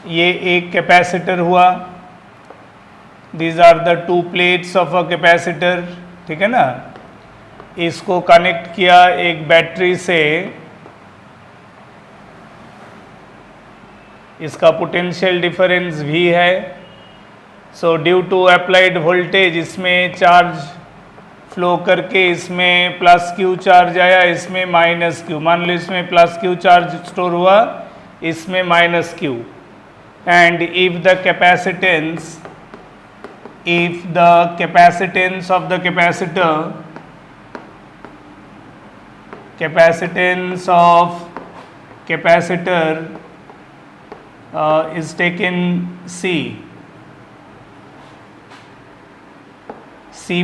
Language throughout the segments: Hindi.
ये एक कैपेसिटर हुआ, these are the two plates of a capacitor, ठीक है ना। इसको कनेक्ट किया एक बैटरी से, इसका पोटेंशियल डिफरेंस V है। So due to applied voltage इसमें चार्ज फ्लो करके इसमें प्लस Q चार्ज आया, इसमें माइनस Q। मान लो इसमें प्लस Q चार्ज स्टोर हुआ, इसमें minus Q। And if the capacitance of the capacitor, capacitance of capacitor is taken C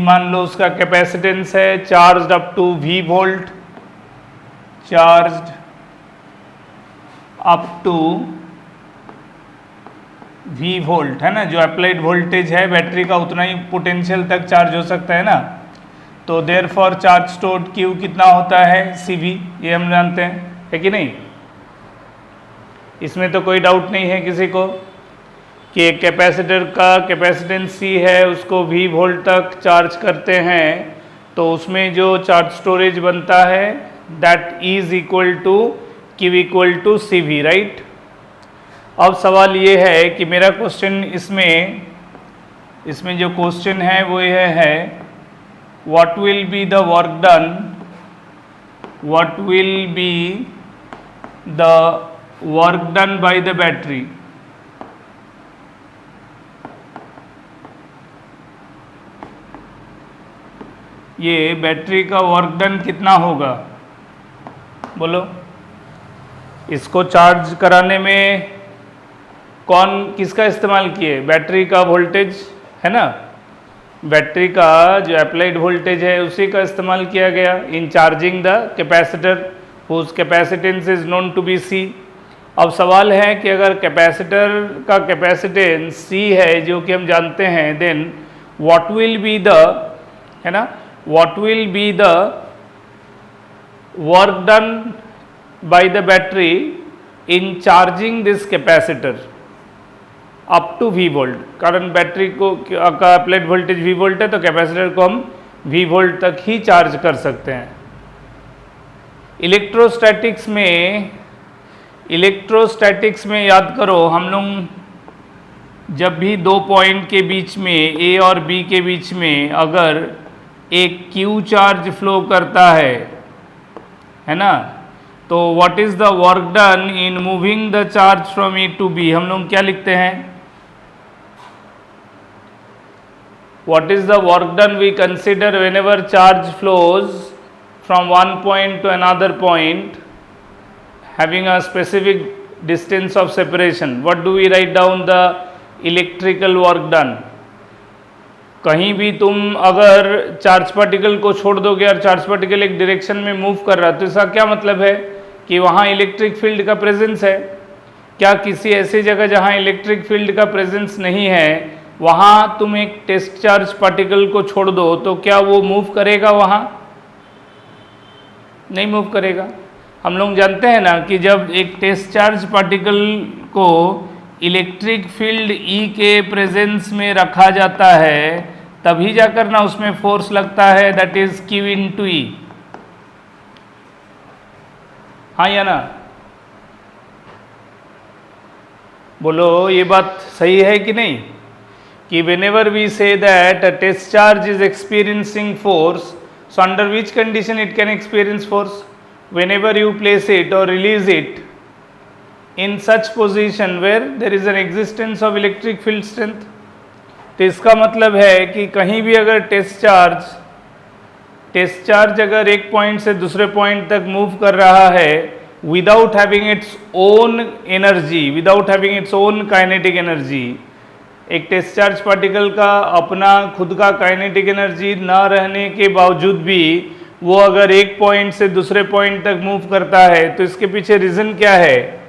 मान लो उसका कैपेसिटेंस है, charged up to V volt, charged up to V volt है ना, जो अप्लाइड वोल्टेज है बैटरी का उतना ही पोटेंशियल तक चार्ज हो सकता है ना। तो therefore charge stored Q कितना होता है, CV, ये हम जानते हैं, है कि नहीं। इसमें तो कोई डाउट नहीं है किसी को कि एक कैपेसिटर का कैपेसिटेंस C है, उसको V वोल्ट तक चार्ज करते हैं तो उसमें जो चार्ज स्टोरेज बनता है that is equal to Q equal to CV, right. अब सवाल ये है कि मेरा क्वेश्चन इसमें जो क्वेश्चन है वो ये है, what will be the work done, what will be the work done by the battery। ये बैटरी का वर्क डन कितना होगा, बोलो। इसको चार्ज कराने में कौन किसका इस्तेमाल किए, बैटरी का वोल्टेज है ना, बैटरी का जो अप्लाइड वोल्टेज है उसी का इस्तेमाल किया गया in charging the capacitor whose capacitance is known to be C। अब सवाल है कि अगर कैपेसिटर का कैपेसिटेंस C है जो कि हम जानते हैं, then what will be the, है ना, what will be the work done by the battery in charging this capacitor up to V volt. कारण बैटरी को का अप्लाइड वोल्टेज V वोल्ट है तो कैपेसिटर को हम V वोल्ट तक ही चार्ज कर सकते हैं। इलेक्ट्रोस्टैटिक्स में याद करो, हम लोग जब भी दो पॉइंट के बीच में A और B के बीच में अगर एक Q चार्ज फ्लो करता है ना, तो what is the work done in moving the charge from A to B, हम लोग क्या लिखते हैं, what is the work done we consider whenever charge flows from one point to another point having a specific distance of separation, what do we write down the electrical work done। कहीं भी तुम अगर चार्ज पार्टिकल को छोड़ दोगे और चार्ज पार्टिकल एक डायरेक्शन में मूव कर रहा है तो इसका क्या मतलब है कि वहाँ इलेक्ट्रिक फील्ड का प्रेजेंस है। क्या किसी ऐसी जगह जहाँ इलेक्ट्रिक फील्ड का प्रेजेंस नहीं है वहाँ तुम एक टेस्ट चार्ज पार्टिकल को छोड़ दो तो क्या वो मूव करेगा, वहाँ नहीं मूव करेगा। हम लोग जानते हैं ना कि जब एक टेस्ट चार्ज पार्टिकल को इलेक्ट्रिक फील्ड E के प्रेजेंस में रखा जाता है तभी जाकर ना उसमें फोर्स लगता है, that is Q into E, हाँ या ना, बोलो ये बात सही है कि नहीं कि whenever we say that a test charge is experiencing force, so under which condition it can experience force, whenever you place it or release it in such position where there is an existence of electric field strength। तो इसका मतलब है कि कहीं भी अगर टेस्ट चार्ज अगर एक पॉइंट से दूसरे पॉइंट तक मूव कर रहा है without having its own energy, without having its own kinetic energy, एक टेस्ट चार्ज पार्टिकल का अपना खुद का काइनेटिक एनर्जी ना रहने के बावजूद भी वो अगर एक पॉइंट से दूसरे पॉइंट तक मूव करता है तो इसके पीछे रीज़न क्या है।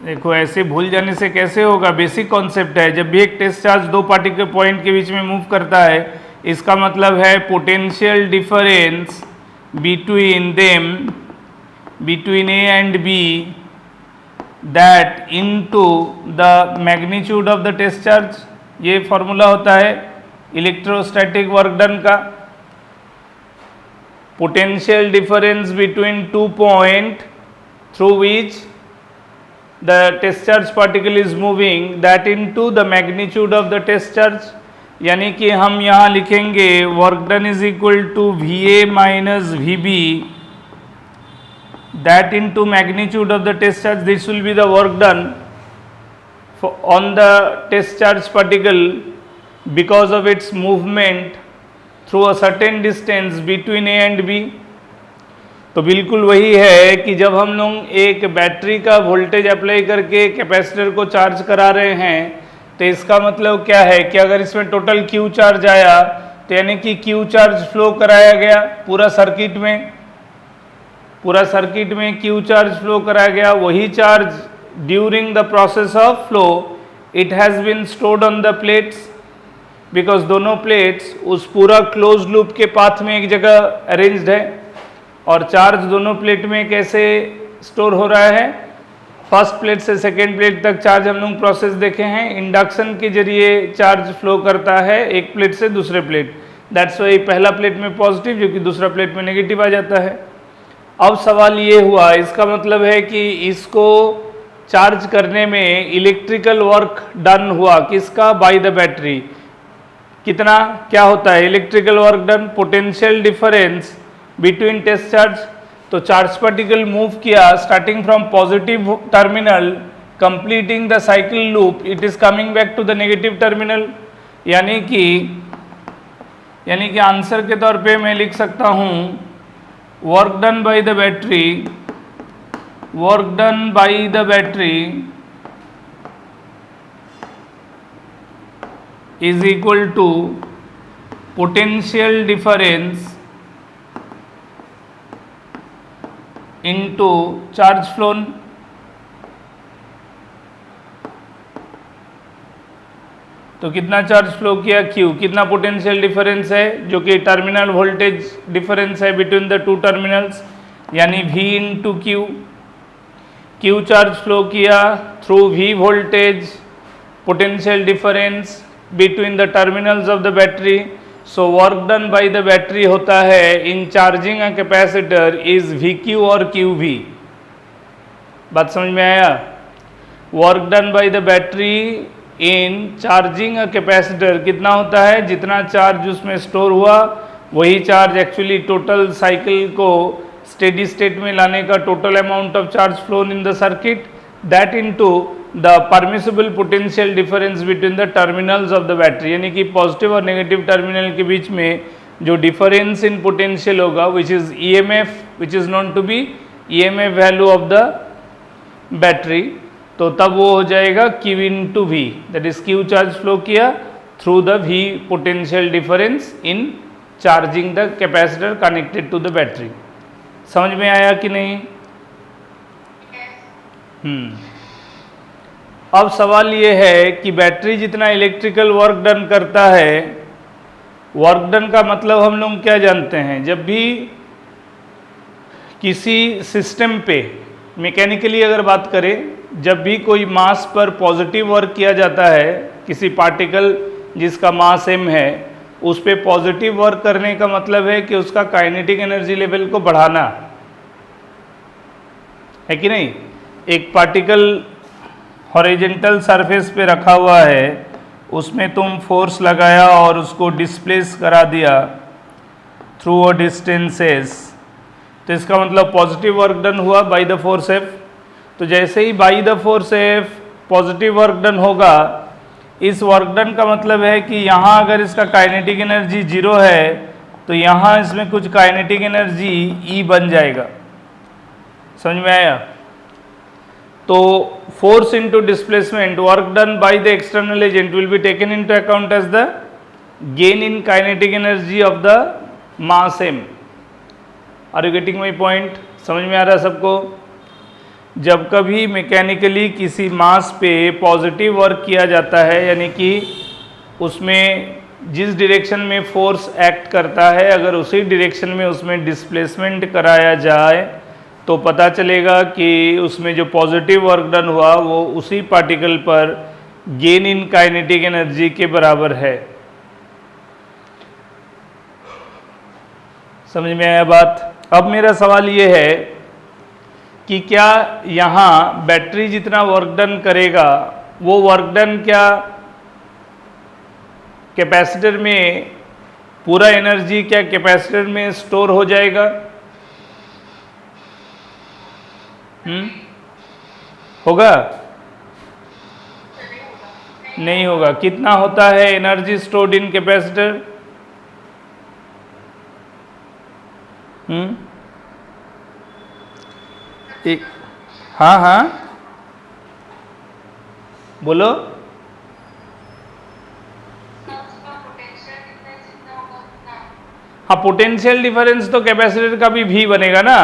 देखो ऐसे भूल जाने से कैसे होगा, बेसिक कॉन्सेप्ट है। जब भी एक टेस्ट चार्ज दो पार्टिकल पॉइंट के बीच में मूव करता है इसका मतलब है potential difference between them, between A and B that into the magnitude of the test charge. ये फॉर्मूला होता है इलेक्ट्रोस्टैटिक वर्क डन का। Potential difference between 2 point through which the test charge particle is moving, that into the magnitude of the test charge. यानी कि हम यहाँ लिखेंगे work done is equal to VA minus VB, that into magnitude of the test charge. This will be the work done on the test charge particle because of its movement through a certain distance between A and B. तो बिल्कुल वही है कि जब हम लोग एक बैटरी का वोल्टेज अप्लाई करके कैपेसिटर को चार्ज करा रहे हैं, तो इसका मतलब क्या है कि अगर इसमें टोटल Q चार्ज आया, तो यानी कि Q चार्ज फ्लो कराया गया पूरा सर्किट में Q चार्ज फ्लो कराया गया। वही charge during the process of flow it has been stored on the plates, because दोनों प्लेट्स उस पूरा क्लोज लूप के पाथ में एक जगह अरेंज्ड है। और चार्ज दोनों प्लेट में कैसे स्टोर हो रहा है, फर्स्ट प्लेट से सेकेंड प्लेट तक चार्ज हम लोग प्रोसेस देखे हैं, इंडक्शन के जरिए चार्ज फ्लो करता है एक प्लेट से दूसरे प्लेट। दैट्स वाई पहला प्लेट में पॉजिटिव जो कि दूसरा प्लेट में नेगेटिव आ जाता है। अब सवाल ये हुआ, इसका मतलब है कि इसको चार्ज करने में इलेक्ट्रिकल वर्क डन हुआ किसका, बाय द बैटरी। कितना क्या होता है electrical work done, potential difference between test charge. तो चार्ज पार्टिकल मूव किया starting from positive terminal completing the cycle loop, it is coming back to the negative terminal. यानी कि आंसर के तौर पे मैं लिख सकता हूँ work done by the battery is equal to potential difference into charge flown। तो कितना चार्ज फ्लो किया Q, कितना पोटेंशियल डिफरेंस है जो कि टर्मिनल वोल्टेज डिफरेंस है बिटवीन द टू टर्मिनल्स, यानी V into Q charge flow किया through V voltage, potential difference between the terminals of the battery. So work done by the battery होता है in charging a capacitor is VQ और QV। बात समझ में आया? Work done by the battery in charging a capacitor कितना होता है, जितना चार्ज उसमें स्टोर हुआ वही चार्ज एक्चुअली टोटल साइकिल को स्टेडी स्टेट में लाने का total amount of charge flown in the circuit, that into the permissible potential difference between the terminals of the battery. यानी कि पॉजिटिव और नेगेटिव टर्मिनल के बीच में जो डिफरेंस इन पोटेंशियल होगा which is EMF, which is known to be EMF value of the battery, तो तब वो हो जाएगा Q into V, that is Q charge flow किया through the V potential difference in charging the capacitor connected to the battery. समझ में आया कि नहीं? अब सवाल ये है कि बैटरी जितना इलेक्ट्रिकल वर्क डन करता है, वर्क डन का मतलब हम लोग क्या जानते हैं, जब भी किसी सिस्टम पे मैकेनिकली अगर बात करें, जब भी कोई मास पर पॉजिटिव वर्क किया जाता है, किसी पार्टिकल जिसका मास m है उस पे पॉजिटिव वर्क करने का मतलब है कि उसका काइनेटिक एनर्जी लेवल को बढ़ाना है कि नहीं। एक पार्टिकल हॉरिजॉन्टल सरफेस पे रखा हुआ है, उसमें तुम फोर्स लगाया और उसको डिस्प्लेस करा दिया थ्रू अ डिस्टेंसेस, तो इसका मतलब पॉजिटिव वर्क डन हुआ बाय द फोर्स F। तो जैसे ही by the force F positive work done होगा, इस वर्क डन का मतलब है कि यहाँ अगर इसका काइनेटिक एनर्जी 0 है तो यहाँ इसमें कुछ काइनेटिक एनर्जी E बन जाएगा। समझ में आया? तो force into displacement work done by the external agent will be taken into account as the gain in kinetic energy of the mass m। Are you getting my point? समझ में आ रहा है सबको? जब कभी मैकेनिकली किसी मास पे पॉजिटिव वर्क किया जाता है, यानी कि उसमें जिस डायरेक्शन में फोर्स एक्ट करता है अगर उसी डायरेक्शन में उसमें डिस्प्लेसमेंट कराया जाए तो पता चलेगा कि उसमें जो पॉजिटिव वर्क डन हुआ वो उसी पार्टिकल पर गेन इन काइनेटिक एनर्जी के बराबर है। समझ में आया बात? अब मेरा सवाल ये है कि क्या यहाँ बैटरी जितना वर्क डन करेगा वो वर्क डन क्या कैपेसिटर में, पूरा एनर्जी क्या कैपेसिटर में स्टोर हो जाएगा? होगा? नहीं होगा। कितना होता है एनर्जी स्टोर्ड इन कैपेसिटर? हाँ हाँ बोलो। हाँ, पोटेंशियल डिफरेंस तो कैपेसिटर का भी V बनेगा ना,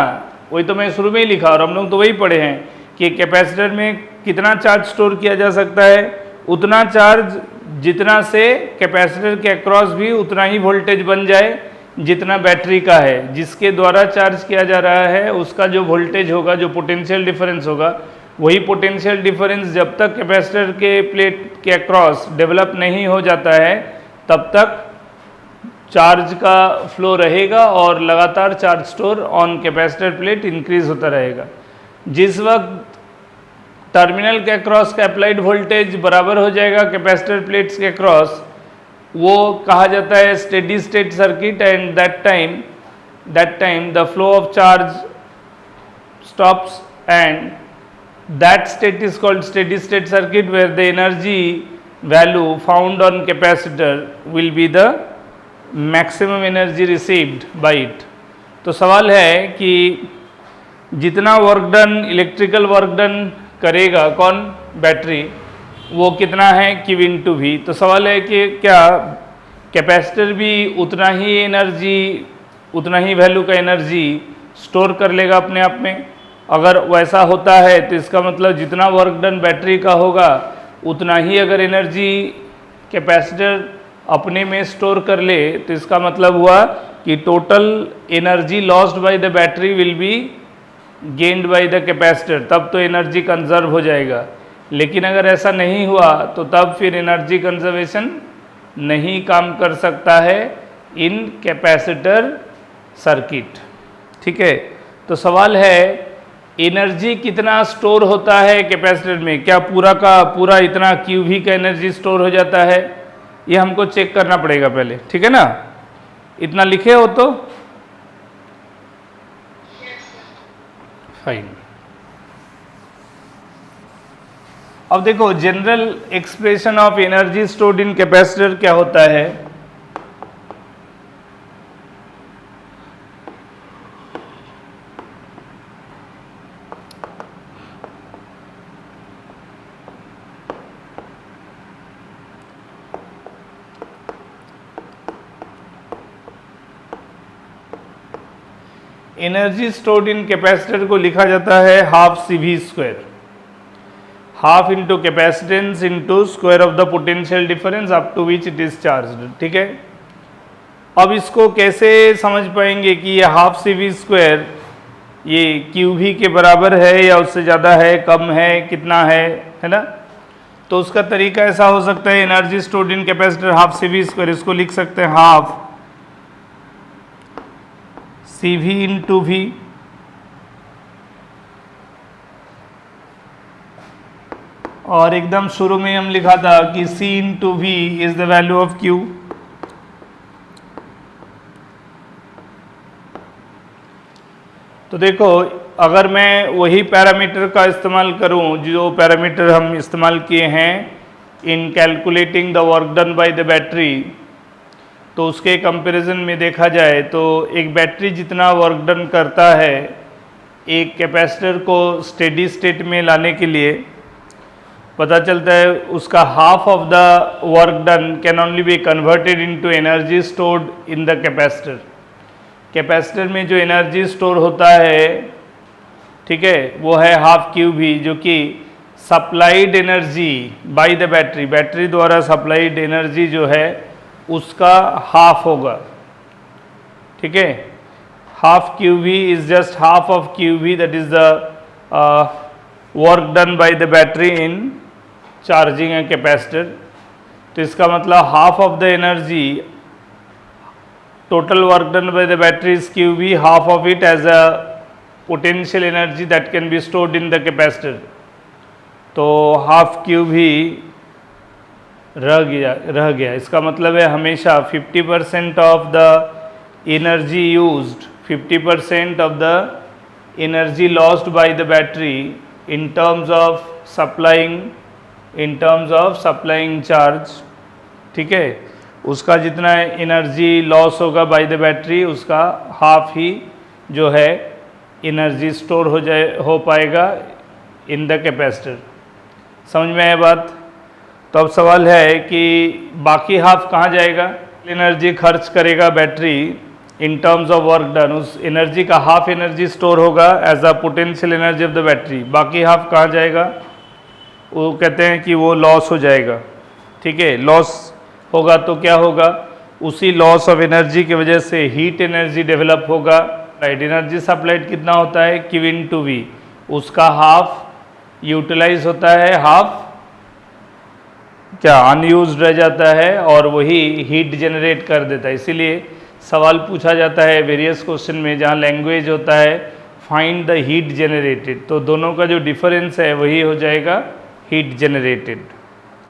वही तो मैं शुरू में ही लिखा और हम लोग तो वही पढ़े हैं कि कैपेसिटर में कितना चार्ज स्टोर किया जा सकता है, उतना चार्ज जितना से कैपेसिटर के अक्रॉस भी उतना ही वोल्टेज बन जाए जितना बैटरी का है। जिसके द्वारा चार्ज किया जा रहा है उसका जो वोल्टेज होगा, जो पोटेंशियल डिफरेंस होगा, वही पोटेंशियल डिफरेंस जब तक कैपेसिटर के प्लेट के अक्रॉस डेवलप नहीं हो जाता है तब तक चार्ज का फ्लो रहेगा और लगातार charge store on capacitor plate increase होता रहेगा। जिस वक्त टर्मिनल के अक्रॉस का अप्लाइड वोल्टेज बराबर हो जाएगा कैपेसिटर प्लेट्स के अक्रॉस, वो कहा जाता है steady state circuit, and that time the flow of charge stops and that state is called steady state circuit where the energy value found on capacitor will be the maximum energy received by it. तो सवाल है कि जितना work done, electrical work done करेगा कौन? बैटरी, वो कितना है? Q into V। तो सवाल है कि क्या कैपेसिटर भी उतना ही एनर्जी, उतना ही वैल्यू का एनर्जी स्टोर कर लेगा अपने आप में? अगर वैसा होता है तो इसका मतलब जितना वर्क डन बैटरी का होगा उतना ही अगर एनर्जी कैपेसिटर अपने में स्टोर कर ले तो इसका मतलब हुआ कि total energy lost by the battery will be gained by the capacitor, तब तो एनर्जी कंजर्व हो जाएगा। लेकिन अगर ऐसा नहीं हुआ तो तब फिर एनर्जी कंजर्वेशन नहीं काम कर सकता है इन कैपेसिटर सर्किट। ठीक है, तो सवाल है एनर्जी कितना स्टोर होता है कैपेसिटर में? क्या पूरा का पूरा इतना QV का एनर्जी स्टोर हो जाता है? ये हमको चेक करना पड़ेगा पहले, ठीक है ना? इतना लिखे हो तो फाइन। अब देखो general expression of energy stored in capacitor क्या होता है? एनर्जी स्टोर्ड इन कैपेसिटर को लिखा जाता है half CV square, half into capacitance into square of the potential difference up to which it is charge. ठीक है, अब इसको कैसे समझ पाएंगे कि ये हाफ CV स्क्वायर ये QV के बराबर है या उससे ज़्यादा है, कम है, कितना है ना? तो उसका तरीका ऐसा हो सकता है, energy stored in capacitor half CV square, इसको लिख सकते हैं हाफ CV इंटू V, और एकदम शुरू में हम लिखा था कि C into V is the value of Q। तो देखो अगर मैं वही पैरामीटर का इस्तेमाल करूं जो पैरामीटर हम इस्तेमाल किए हैं इन calculating the work done by the battery, तो उसके कंपैरिजन में देखा जाए तो एक बैटरी जितना वर्क डन करता है एक कैपेसिटर को स्टेडी स्टेट में लाने के लिए, पता चलता है उसका half of the work done can only be converted into energy stored in the capacitor. Capacitor में जो एनर्जी स्टोर होता है, ठीक है, वो है हाफ QV, जो कि supplied energy by the battery, battery द्वारा सप्लाइड एनर्जी जो है उसका हाफ होगा। ठीक है, half QV is just half of QV, that is the work done by the battery in charging a capacitor. तो इसका मतलब half of the energy, total work done by the battery is QV, half of it as a potential energy that can be stored in the capacitor. तो half QV रह गया। इसका मतलब है हमेशा 50% of the energy used, 50% of the energy lost bye the battery in terms of supplying charge, ठीक है, उसका जितना एनर्जी लॉस होगा बाय द बैटरी उसका हाफ ही जो है एनर्जी स्टोर हो पाएगा इन द कैपेसिटर। समझ में आया बात? तो अब सवाल है कि बाकी हाफ कहाँ जाएगा? एनर्जी खर्च करेगा battery in terms of work done, उस एनर्जी का हाफ एनर्जी स्टोर होगा as a potential energy of the battery, बाकी हाफ कहाँ जाएगा? वो कहते हैं कि वो लॉस हो जाएगा, ठीक है। लॉस होगा तो क्या होगा? उसी लॉस ऑफ एनर्जी की वजह से हीट एनर्जी डेवलप होगा, राइट। एनर्जी सप्लाइड कितना होता है? Q into V, उसका हाफ यूटिलाइज होता है, हाफ क्या अनयूज्ड रह जाता है और वही हीट जनरेट कर देता है। इसीलिए सवाल पूछा जाता है वेरियस क्वेश्चन में जहाँ लैंग्वेज होता है फाइंड द हीट जनरेटेड, तो दोनों का जो डिफरेंस है वही हो जाएगा हीट जनरेटेड।